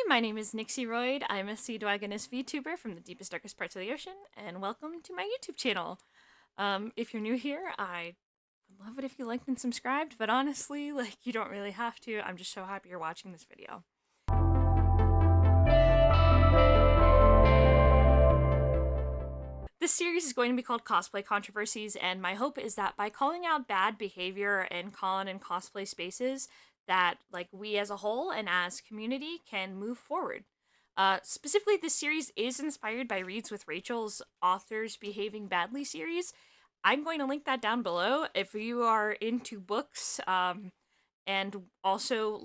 my name is Nixie. I'm a Sea Dwagoness VTuber from the deepest, darkest parts of the ocean, and welcome to my YouTube channel. If you're new here, I would love it if you liked and subscribed, but honestly, you don't really have to. I'm just so happy you're watching this video. This series is going to be called Cosplay Controversies, and my hope is that by calling out bad behavior in con and cosplay spaces, that we as a whole and as community can move forward. Specifically, this series is inspired by Reads with Rachel's Authors Behaving Badly series. I'm going to link that down below if you are into books and also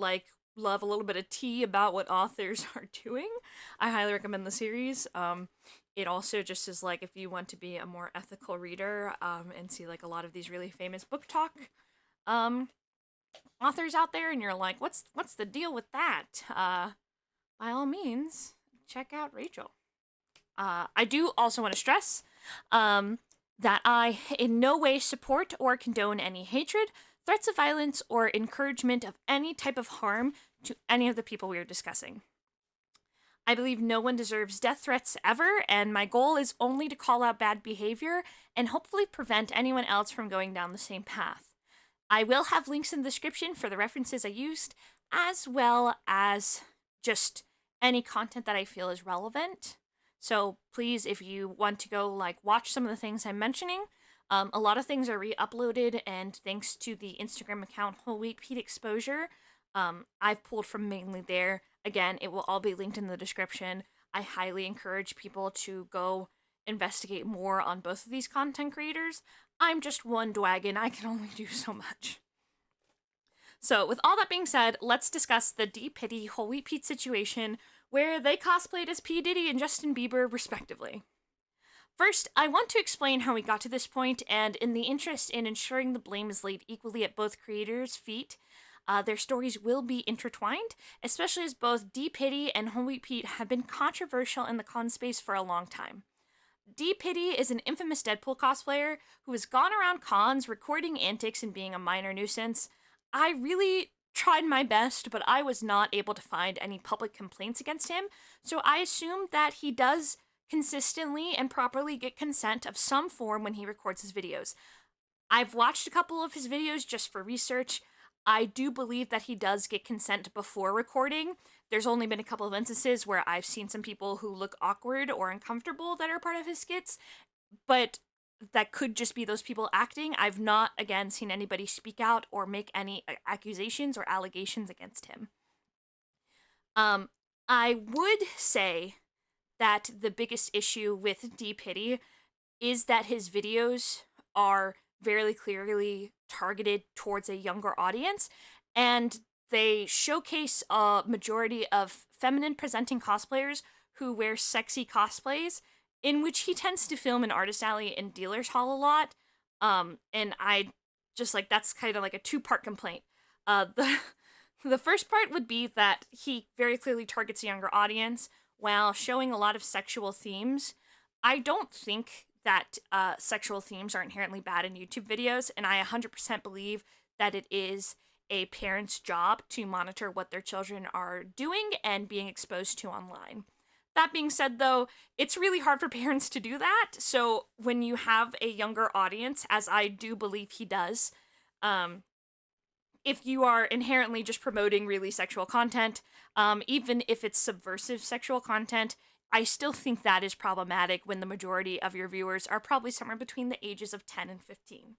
love a little bit of tea about what authors are doing. I highly recommend the series. It also just is if you want to be a more ethical reader and see a lot of these really famous book talk authors out there, and you're like, what's the deal with that? By all means, check out Rachel. I do also want to stress that I in no way support or condone any hatred, threats of violence, or encouragement of any type of harm to any of the people we are discussing. I believe no one deserves death threats ever, and my goal is only to call out bad behavior and hopefully prevent anyone else from going down the same path. I will have links in the description for the references I used, as well as just any content that I feel is relevant. So please, if you want to go watch some of the things I'm mentioning, a lot of things are re-uploaded, and thanks to the Instagram account Whole Wheat Pete Exposure, I've pulled from mainly there. Again, it will all be linked in the description. I highly encourage people to go investigate more on both of these content creators. I'm just one dwagon, I can only do so much. So with all that being said, let's discuss the Diddy Whole Wheat Pete situation, where they cosplayed as P. Diddy and Justin Bieber, respectively. First, I want to explain how we got to this point, and in the interest in ensuring the blame is laid equally at both creators' feet, their stories will be intertwined, especially as both Diddy and Whole Wheat Pete have been controversial in the con space for a long time. Diddy is an infamous Deadpool cosplayer who has gone around cons recording antics and being a minor nuisance. I really tried my best, but I was not able to find any public complaints against him, so I assume that he does consistently and properly get consent of some form when he records his videos. I've watched a couple of his videos just for research. I do believe that he does get consent before recording. There's only been a couple of instances where I've seen some people who look awkward or uncomfortable that are part of his skits, but that could just be those people acting. I've not, again, seen anybody speak out or make any accusations or allegations against him. I would say that the biggest issue with Diddy is that his videos are very clearly targeted towards a younger audience, and they showcase a majority of feminine presenting cosplayers who wear sexy cosplays, in which he tends to film in Artist Alley and Dealer's Hall a lot. And I just that's kind of a two-part complaint. The first part would be that he very clearly targets a younger audience while showing a lot of sexual themes. I don't think that sexual themes are inherently bad in YouTube videos, and I 100% believe that it is a parent's job to monitor what their children are doing and being exposed to online. That being said, though, it's really hard for parents to do that, so when you have a younger audience, as I do believe he does, if you are inherently just promoting really sexual content, even if it's subversive sexual content, I still think that is problematic when the majority of your viewers are probably somewhere between the ages of 10 and 15.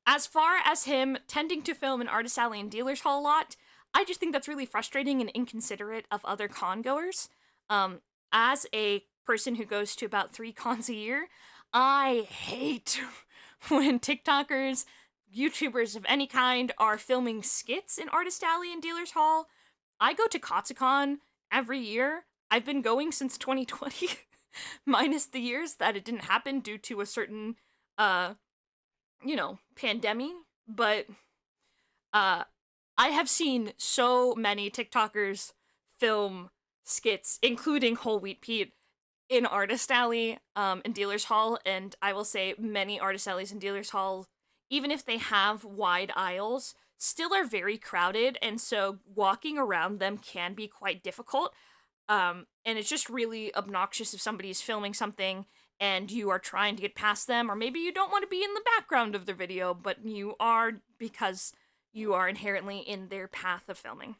As far as him tending to film in Artist Alley and Dealer's Hall a lot, I just think that's really frustrating and inconsiderate of other con goers. As a person who goes to about 3 cons a year, I hate when TikTokers, YouTubers of any kind are filming skits in Artist Alley and Dealer's Hall. I go to Katsucon every year. I've been going since 2020, minus the years that it didn't happen due to a certain, pandemic. But I have seen so many TikTokers film skits, including Whole Wheat Pete, in Artist Alley and Dealer's Hall, and I will say many Artist Alleys and Dealer's Hall, even if they have wide aisles, still are very crowded, and so walking around them can be quite difficult. And it's just really obnoxious if somebody is filming something and you are trying to get past them, or maybe you don't want to be in the background of their video, but you are because you are inherently in their path of filming.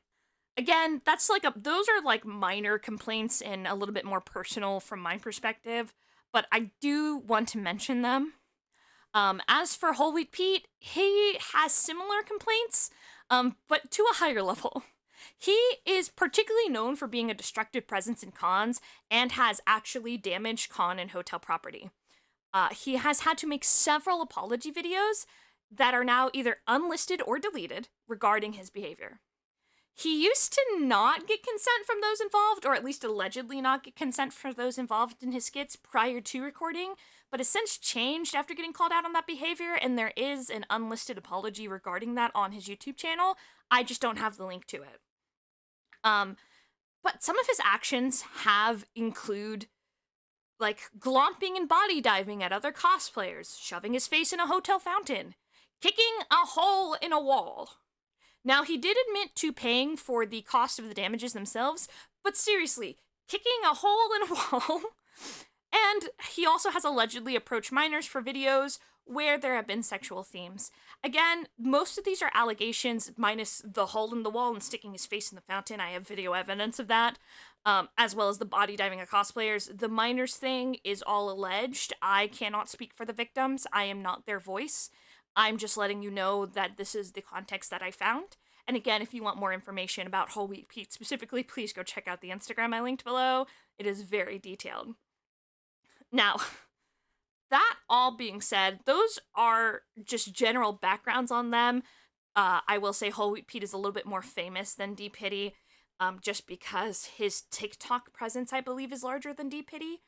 Again, those are like minor complaints and a little bit more personal from my perspective, but I do want to mention them. As for Whole Wheat Pete, he has similar complaints, but to a higher level. He is particularly known for being a destructive presence in cons and has actually damaged con and hotel property. He has had to make several apology videos that are now either unlisted or deleted regarding his behavior. He used to not get consent from those involved, or at least allegedly not get consent from those involved in his skits prior to recording, but has since changed after getting called out on that behavior, and there is an unlisted apology regarding that on his YouTube channel. I just don't have the link to it. But some of his actions include like glomping and body diving at other cosplayers, shoving his face in a hotel fountain, kicking a hole in a wall. Now, he did admit to paying for the cost of the damages themselves, but seriously, kicking a hole in a wall. And he also has allegedly approached minors for videos where there have been sexual themes. Again, most of these are allegations, minus the hole in the wall and sticking his face in the fountain. I have video evidence of that, as well as the body diving of cosplayers. The minors thing is all alleged. I cannot speak for the victims. I am not their voice. I'm just letting you know that this is the context that I found. And again, if you want more information about Whole Wheat Pete specifically, please go check out the Instagram I linked below. It is very detailed. Now, that all being said, those are just general backgrounds on them. I will say Whole Wheat Pete is a little bit more famous than Diddy-Bieber, just because his TikTok presence, I believe, is larger than Diddy-Bieber.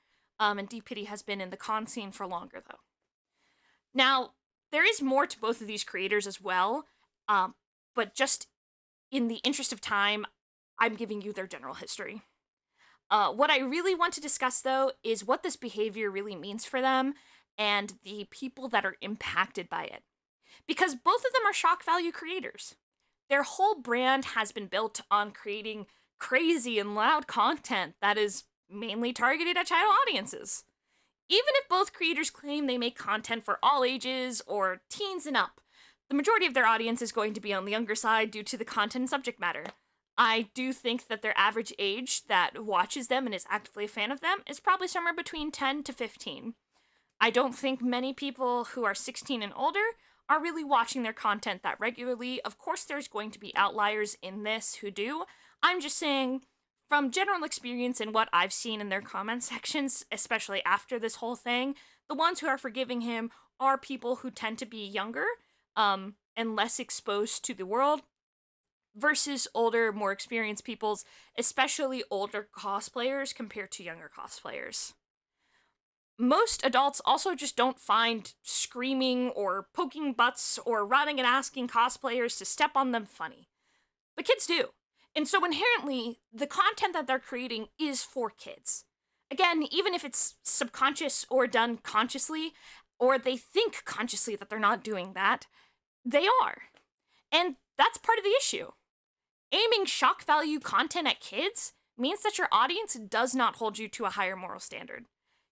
And Diddy-Bieber has been in the con scene for longer, though. Now, there is more to both of these creators as well, but just in the interest of time, I'm giving you their general history. What I really want to discuss, though, is what this behavior really means for them and the people that are impacted by it. Because both of them are shock value creators. Their whole brand has been built on creating crazy and loud content that is mainly targeted at child audiences. Even if both creators claim they make content for all ages or teens and up, the majority of their audience is going to be on the younger side due to the content and subject matter. I do think that their average age that watches them and is actively a fan of them is probably somewhere between 10 to 15. I don't think many people who are 16 and older are really watching their content that regularly. Of course, there's going to be outliers in this who do. I'm just saying, from general experience and what I've seen in their comment sections, especially after this whole thing, the ones who are forgiving him are people who tend to be younger and less exposed to the world, versus older, more experienced peoples, especially older cosplayers compared to younger cosplayers. Most adults also just don't find screaming or poking butts or running and asking cosplayers to step on them funny. But kids do. And so inherently, the content that they're creating is for kids. Again, even if it's subconscious or done consciously, or they think consciously that they're not doing that, they are. And that's part of the issue. Aiming shock value content at kids means that your audience does not hold you to a higher moral standard.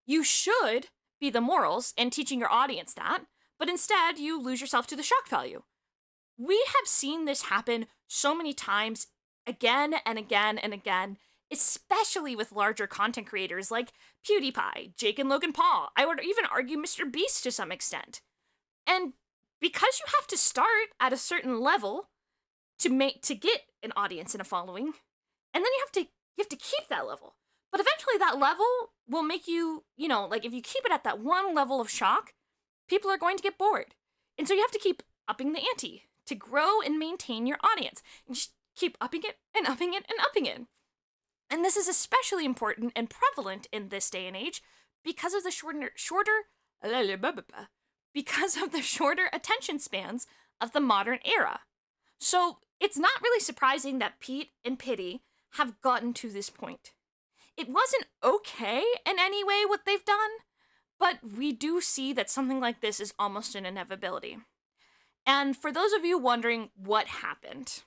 You should be the morals and teaching your audience that, but instead you lose yourself to the shock value. We have seen this happen so many times, again and again and again, especially with larger content creators like PewDiePie, Jake and Logan Paul. I would even argue Mr. Beast to some extent. And because you have to start at a certain level to get an audience and a following, and then you have to keep that level. But eventually that level will make you, like if you keep it at that one level of shock, people are going to get bored. And so you have to keep upping the ante to grow and maintain your audience. And just keep upping it and upping it and upping it. And this is especially important and prevalent in this day and age because of the shorter attention spans of the modern era. So it's not really surprising that Pete and Pity have gotten to this point. It wasn't okay in any way what they've done, but we do see that something like this is almost an inevitability. And for those of you wondering what happened,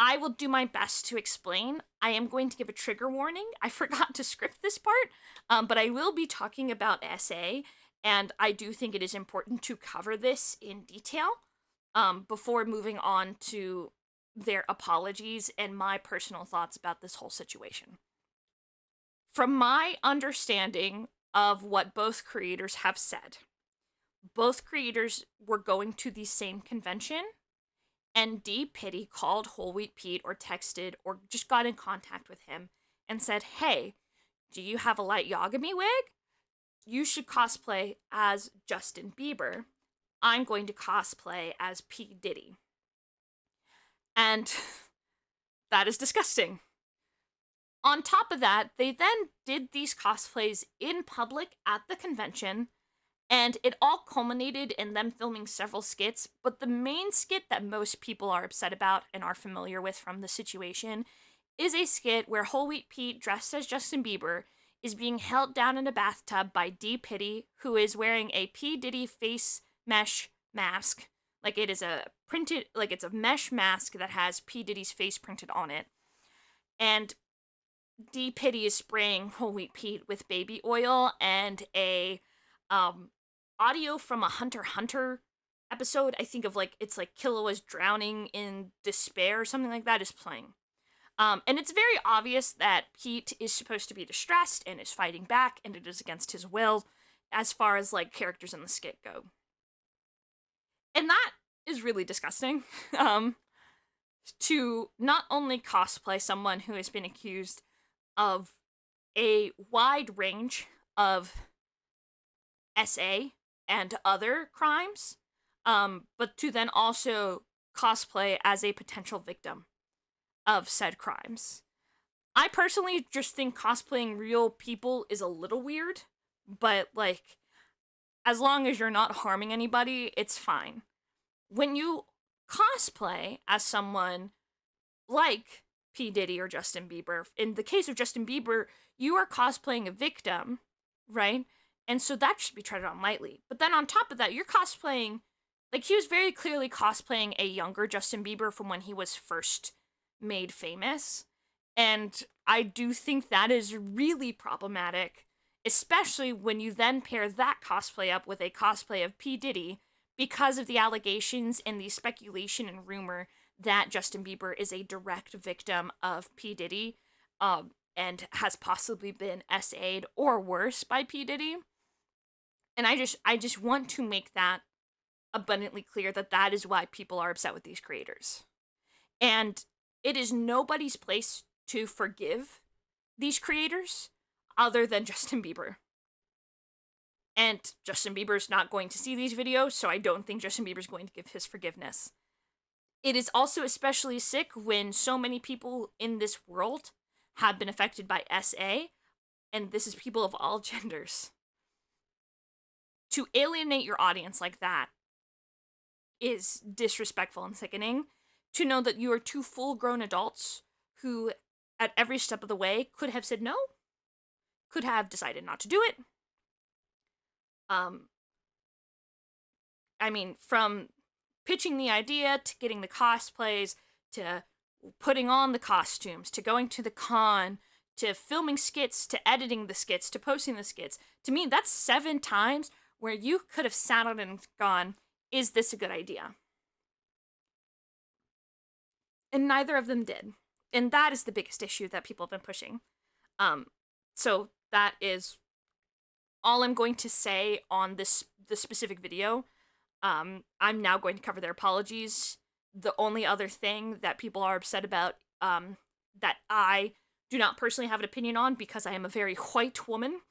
I will do my best to explain. I am going to give a trigger warning. I forgot to script this part, but I will be talking about SA, and I do think it is important to cover this in detail before moving on to their apologies and my personal thoughts about this whole situation. From my understanding of what both creators have said, both creators were going to the same convention, and Diddy called Whole Wheat Pete or texted or just got in contact with him and said, hey, do you have a light Yagami wig? You should cosplay as Justin Bieber. I'm going to cosplay as P. Diddy. And that is disgusting. On top of that, they then did these cosplays in public at the convention, and it all culminated in them filming several skits, but the main skit that most people are upset about and are familiar with from the situation is a skit where Whole Wheat Pete, dressed as Justin Bieber, is being held down in a bathtub by Diddy, who is wearing a P. Diddy face mesh mask. Like, it is a printed, like, it's a mesh mask that has P. Diddy's face printed on it. And Diddy is spraying Whole Wheat Pete with baby oil, and a audio from a Hunter x Hunter episode, I think of, like, it's like Killua's drowning in despair or something like that, is playing. And it's very obvious that Pete is supposed to be distressed and is fighting back, and it is against his will as far as, like, characters in the skit go. And that is really disgusting. To not only cosplay someone who has been accused of a wide range of SA and other crimes, but to then also cosplay as a potential victim of said crimes. I personally just think cosplaying real people is a little weird, but, like, as long as you're not harming anybody, it's fine. When you cosplay as someone like P. Diddy or Justin Bieber, in the case of Justin Bieber, you are cosplaying a victim, right? And so that should be treated on lightly. But then on top of that, you're cosplaying, like, he was very clearly cosplaying a younger Justin Bieber from when he was first made famous. And I do think that is really problematic, especially when you then pair that cosplay up with a cosplay of P. Diddy, because of the allegations and the speculation and rumor that Justin Bieber is a direct victim of P. Diddy, and has possibly been SA'd or worse by P. Diddy. And I just want to make that abundantly clear that that is why people are upset with these creators. And it is nobody's place to forgive these creators other than Justin Bieber. And Justin Bieber's not going to see these videos, so I don't think Justin Bieber's going to give his forgiveness. It is also especially sick when so many people in this world have been affected by SA, and this is people of all genders. To alienate your audience like that is disrespectful and sickening. To know that you are two full-grown adults who, at every step of the way, could have said no, could have decided not to do it. I mean, from pitching the idea to getting the cosplays to putting on the costumes to going to the con to filming skits to editing the skits to posting the skits, to me, that's 7 times where you could have sat on and gone, is this a good idea? And neither of them did. And that is the biggest issue that people have been pushing. So that is all I'm going to say on this specific video. I'm now going to cover their apologies. The only other thing that people are upset about, that I do not personally have an opinion on because I am a very white woman,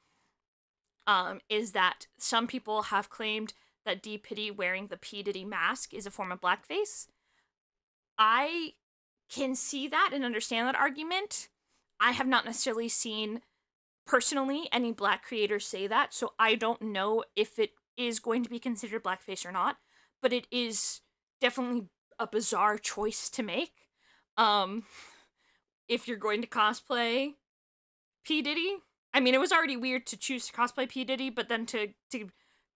is that some people have claimed that Diddy wearing the P. Diddy mask is a form of blackface. I can see that and understand that argument. I have not necessarily seen personally any black creators say that, so I don't know if it is going to be considered blackface or not, but it is definitely a bizarre choice to make. If you're going to cosplay P. Diddy, I mean, it was already weird to choose to cosplay P. Diddy, but then to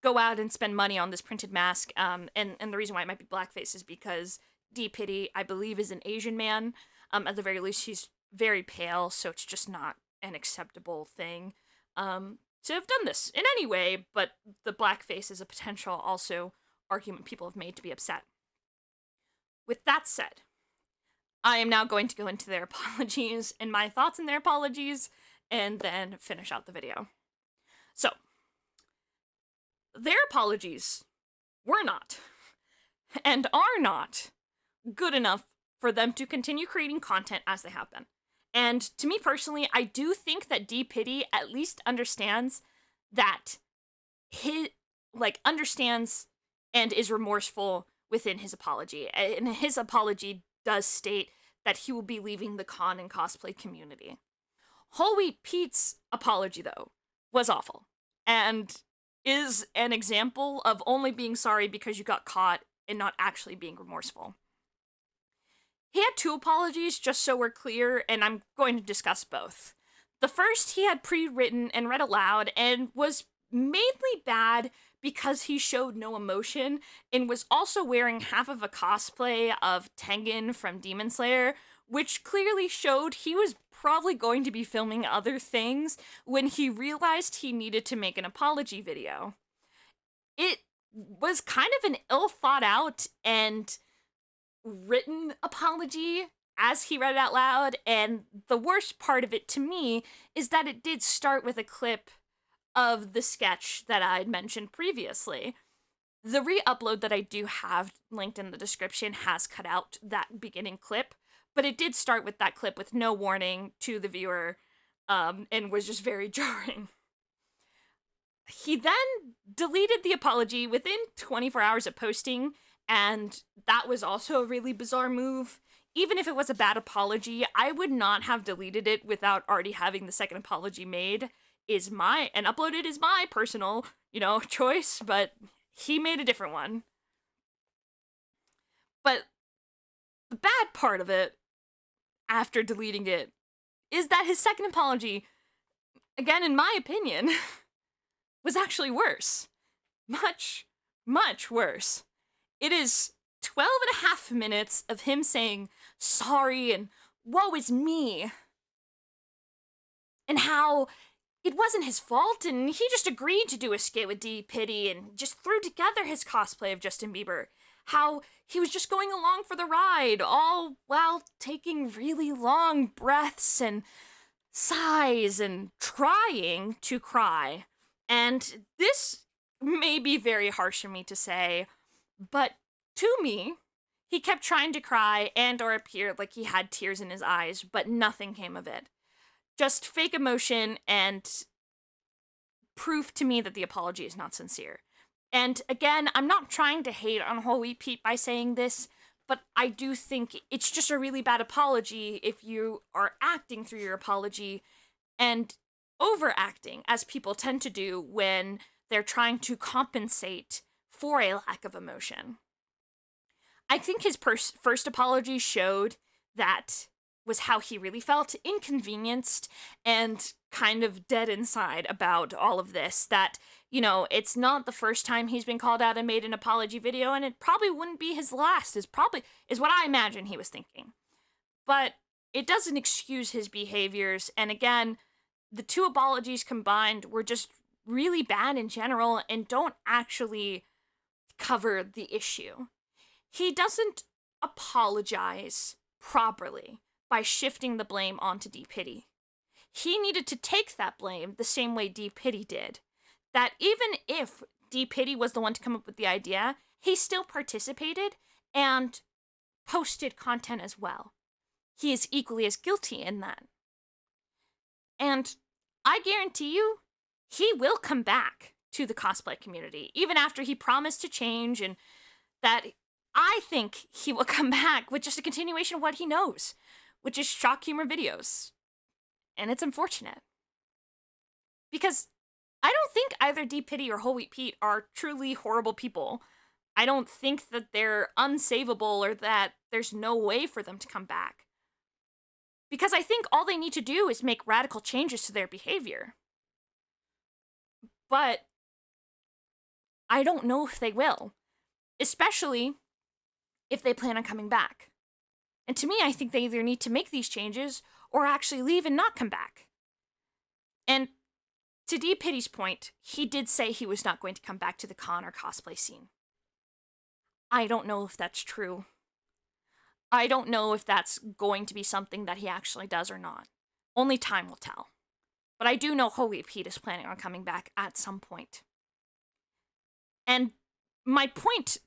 go out and spend money on this printed mask, and the reason why it might be blackface is because Diddy, I believe, is an Asian man. At the very least, he's very pale, so it's just not an acceptable thing to have done this in any way, but the blackface is a potential also argument people have made to be upset. With that said, I am now going to go into their apologies and my thoughts on their apologies, and then finish out the video. So, their apologies were not, and are not, good enough for them to continue creating content as they have been. And to me personally, I do think that Diddy at least understands that understands and is remorseful within his apology. And his apology does state that he will be leaving the con and cosplay community. Whole Wheat Pete's apology, though, was awful, and is an example of only being sorry because you got caught and not actually being remorseful. He had two apologies, just so we're clear, and I'm going to discuss both. The first he had pre-written and read aloud, and was mainly bad because he showed no emotion, and was also wearing half of a cosplay of Tengen from Demon Slayer, which clearly showed he was probably going to be filming other things when he realized he needed to make an apology video. It was kind of an ill-thought-out and written apology as he read it out loud, and the worst part of it to me is that it did start with a clip of the sketch that I'd mentioned previously. The re-upload that I do have linked in the description has cut out that beginning clip, but it did start with that clip with no warning to the viewer, and was just very jarring. He then deleted the apology within 24 hours of posting, and that was also a really bizarre move. Even if it was a bad apology, I would not have deleted it without already having the second apology made and uploaded is my personal, choice, but he made a different one. But the bad part of it, after deleting it, is that his second apology, again in my opinion, was actually worse. Much, much worse. It is 12 and a half minutes of him saying sorry and woe is me, and how it wasn't his fault and he just agreed to do a skit with Diddy and just threw together his cosplay of Justin Bieber. How he was just going along for the ride, all while taking really long breaths and sighs and trying to cry. And this may be very harsh for me to say, but to me, he kept trying to cry and or appeared like he had tears in his eyes, but nothing came of it. Just fake emotion and proof to me that the apology is not sincere. And again, I'm not trying to hate on Whole Wheat Pete by saying this, but I do think it's just a really bad apology if you are acting through your apology and overacting, as people tend to do when they're trying to compensate for a lack of emotion. I think his first apology showed that was how he really felt, inconvenienced and kind of dead inside about all of this, that, it's not the first time he's been called out and made an apology video, and it probably wouldn't be his last, is what I imagine he was thinking. But it doesn't excuse his behaviors, and again, the two apologies combined were just really bad in general and don't actually cover the issue. He doesn't apologize properly by shifting the blame onto Diddy. He needed to take that blame the same way Diddy did. That even if Diddy was the one to come up with the idea, he still participated and posted content as well. He is equally as guilty in that. And I guarantee you, he will come back to the cosplay community, even after he promised to change, and that I think he will come back with just a continuation of what he knows, which is shock humor videos. And it's unfortunate. Because I don't think either Diddy or Whole Wheat Pete are truly horrible people. I don't think that they're unsavable or that there's no way for them to come back. Because I think all they need to do is make radical changes to their behavior. But I don't know if they will. Especially if they plan on coming back. And to me, I think they either need to make these changes or actually leave and not come back. And to D-Pitty's point, he did say he was not going to come back to the con or cosplay scene. I don't know if that's true. I don't know if that's going to be something that he actually does or not. Only time will tell. But I do know Holy Pete is planning on coming back at some point. And my point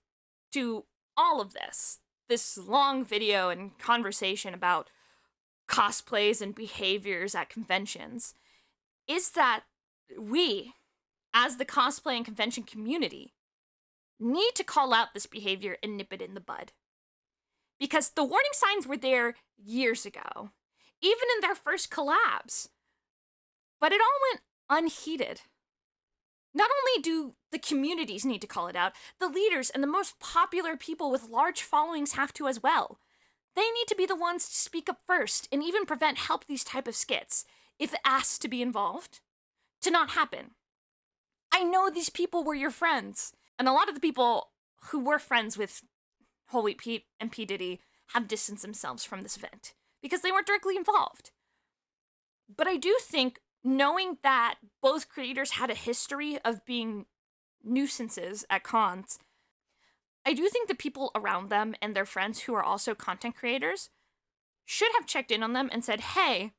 to all of this long video and conversation about cosplays and behaviors at conventions, is that we, as the cosplay and convention community, need to call out this behavior and nip it in the bud. Because the warning signs were there years ago, even in their first collabs. But it all went unheeded. Not only do the communities need to call it out, the leaders and the most popular people with large followings have to as well. They need to be the ones to speak up first and even help these type of skits, if asked to be involved, to not happen. I know these people were your friends, and a lot of the people who were friends with Holy Pete and P. Diddy have distanced themselves from this event because they weren't directly involved. But I do think, knowing that both creators had a history of being nuisances at cons, I do think the people around them and their friends who are also content creators should have checked in on them and said, hey,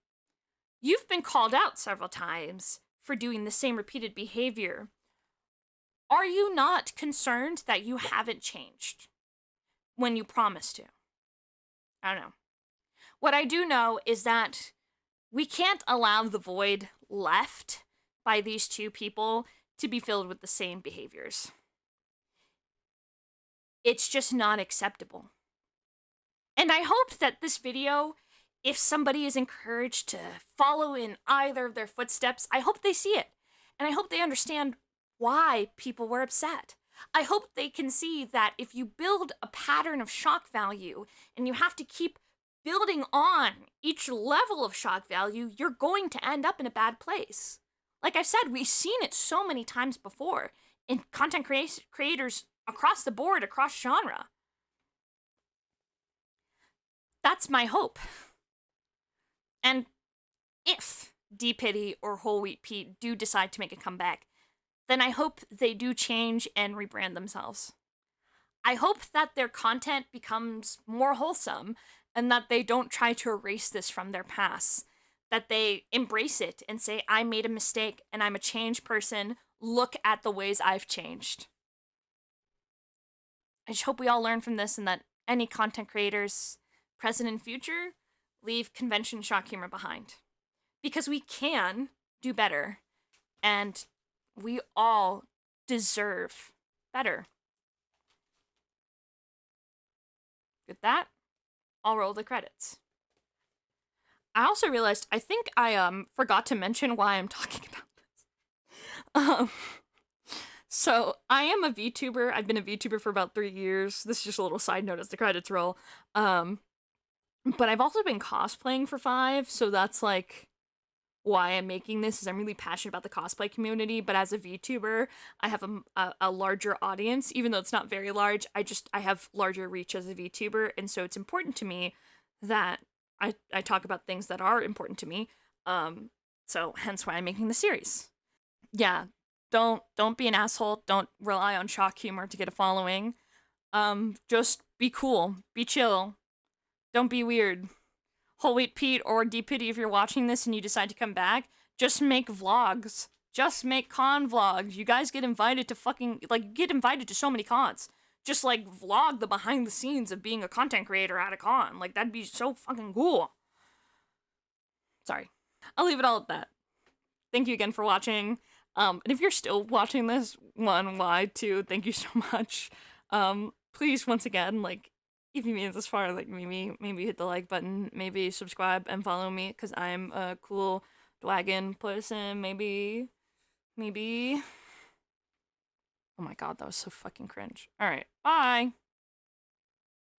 you've been called out several times for doing the same repeated behavior. Are you not concerned that you haven't changed when you promised to? I don't know. What I do know is that we can't allow the void left by these two people to be filled with the same behaviors. It's just not acceptable. And I hope that this video, if somebody is encouraged to follow in either of their footsteps, I hope they see it. And I hope they understand why people were upset. I hope they can see that if you build a pattern of shock value and you have to keep building on each level of shock value, you're going to end up in a bad place. Like I've said, we've seen it so many times before in content creators across the board, across genre. That's my hope. And if D-Pitty or Whole Wheat Pete do decide to make a comeback, then I hope they do change and rebrand themselves. I hope that their content becomes more wholesome and that they don't try to erase this from their past. That they embrace it and say, I made a mistake and I'm a changed person. Look at the ways I've changed. I just hope we all learn from this and that any content creators, present and future, leave convention shock humor behind. Because we can do better. And we all deserve better. With that, I'll roll the credits. I also realized, I think I forgot to mention why I'm talking about this. So I am a VTuber. I've been a VTuber for about 3 years. This is just a little side note as the credits roll. But I've also been cosplaying for 5, so that's like why I'm making this, is I'm really passionate about the cosplay community, but as a VTuber, I have a larger audience. Even though it's not very large, I have larger reach as a VTuber, and so it's important to me that I talk about things that are important to me. So hence why I'm making the series. Yeah, don't be an asshole. Don't rely on shock humor to get a following. Just be cool. Be chill. Don't be weird. Whole Wheat Pete or D-Pitty, if you're watching this and you decide to come back, just make vlogs. Just make con vlogs. You guys get invited to get invited to so many cons. Just, vlog the behind the scenes of being a content creator at a con. That'd be so fucking cool. Sorry. I'll leave it all at that. Thank you again for watching. And if you're still watching this, 1, why, 2, thank you so much. Please, once again, if you made it this far, maybe hit the like button, maybe subscribe and follow me, because I'm a cool Dwagon person, maybe. Oh my god, that was so fucking cringe. Alright, bye!